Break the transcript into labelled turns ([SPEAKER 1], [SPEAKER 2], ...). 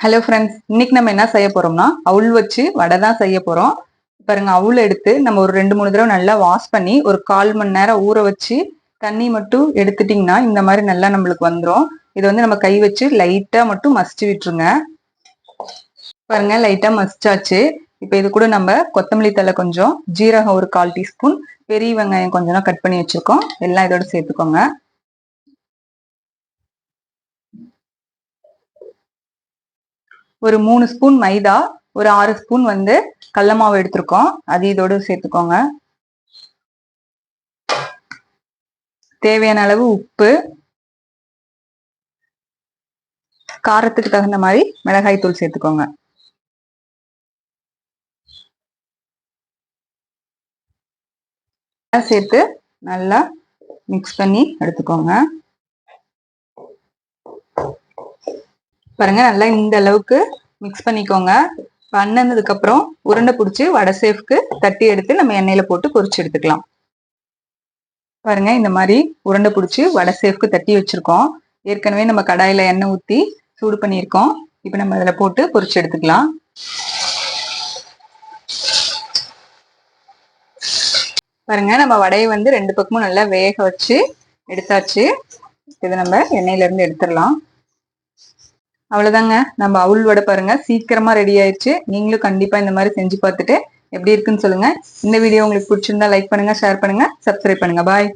[SPEAKER 1] Hello friends, இன்னைக்கு நம்ம என்ன செய்ய போறோம்னா அவுள் வச்சு வடை தான் செய்ய போறோம். பாருங்க, அவுள் எடுத்து நம்ம ஒரு 2-3 தடவை நல்லா வாஷ் பண்ணி ஒரு 1/4 மணி நேரம் ஊற வச்சு தண்ணி மட்டும் எடுத்துட்டீங்கன்னா இந்த மாதிரி நல்லா நம்மளுக்கு வந்துடும். இதை வந்து நம்ம கை வச்சு லைட்டா மட்டும் மசிச்சு விட்டுருங்க. பாருங்க, லைட்டா மசிச்சாச்சு. இப்போ இது கூட நம்ம கொத்தமல்லி தழை கொஞ்சம், ஜீரகம் ஒரு 1/4 டீஸ்பூன், பெரிய வெங்காயம் கொஞ்சம் கட் பண்ணி வச்சிருக்கோம், எல்லாம் இதோட சேர்த்துக்கோங்க. ஒரு 3 ஸ்பூன் மைதா, ஒரு 6 ஸ்பூன் வந்து கடல மாவு எடுத்திருக்கோம், அது இதோட சேர்த்துக்கோங்க. தேவையான அளவு உப்பு, காரத்துக்கு தகுந்த மாதிரி மிளகாய் தூள் சேர்த்துக்கோங்க. சேர்த்து நல்லா மிக்ஸ் பண்ணி எடுத்துக்கோங்க. பாருங்க, நல்லா இந்த அளவுக்கு மிக்ஸ் பண்ணிக்கோங்க. பண்ணதுக்கு அப்புறம் உருண்டை பிடிச்சி வடை சேஃப்க்கு தட்டி எடுத்து நம்ம எண்ணெயில போட்டு பொரிச்சு எடுத்துக்கலாம். பாருங்க, இந்த மாதிரி உருண்டை பிடிச்சி வடை சேஃப்க்கு தட்டி வச்சிருக்கோம். ஏற்கனவே நம்ம கடாயில எண்ணெய் ஊற்றி சூடு பண்ணியிருக்கோம். இப்போ நம்ம அதில் போட்டு பொரிச்சு எடுத்துக்கலாம். பாருங்க, நம்ம வடையை வந்து 2 பக்கமும் நல்லா வேக வச்சு எடுத்தாச்சு. இதை நம்ம எண்ணெயில இருந்து எடுத்துடலாம். அவ்வளவுதாங்க, நம்ம அவுள் வடை பாருங்க சீக்கிரமா ரெடி ஆயிடுச்சு. நீங்களும் கண்டிப்பா இந்த மாதிரி செஞ்சு பார்த்துட்டு எப்படி இருக்குன்னு சொல்லுங்க. இந்த வீடியோ உங்களுக்கு பிடிச்சிருந்தா லைக் பண்ணுங்க, ஷேர் பண்ணுங்க, சப்ஸ்கிரைப் பண்ணுங்க. பாய்.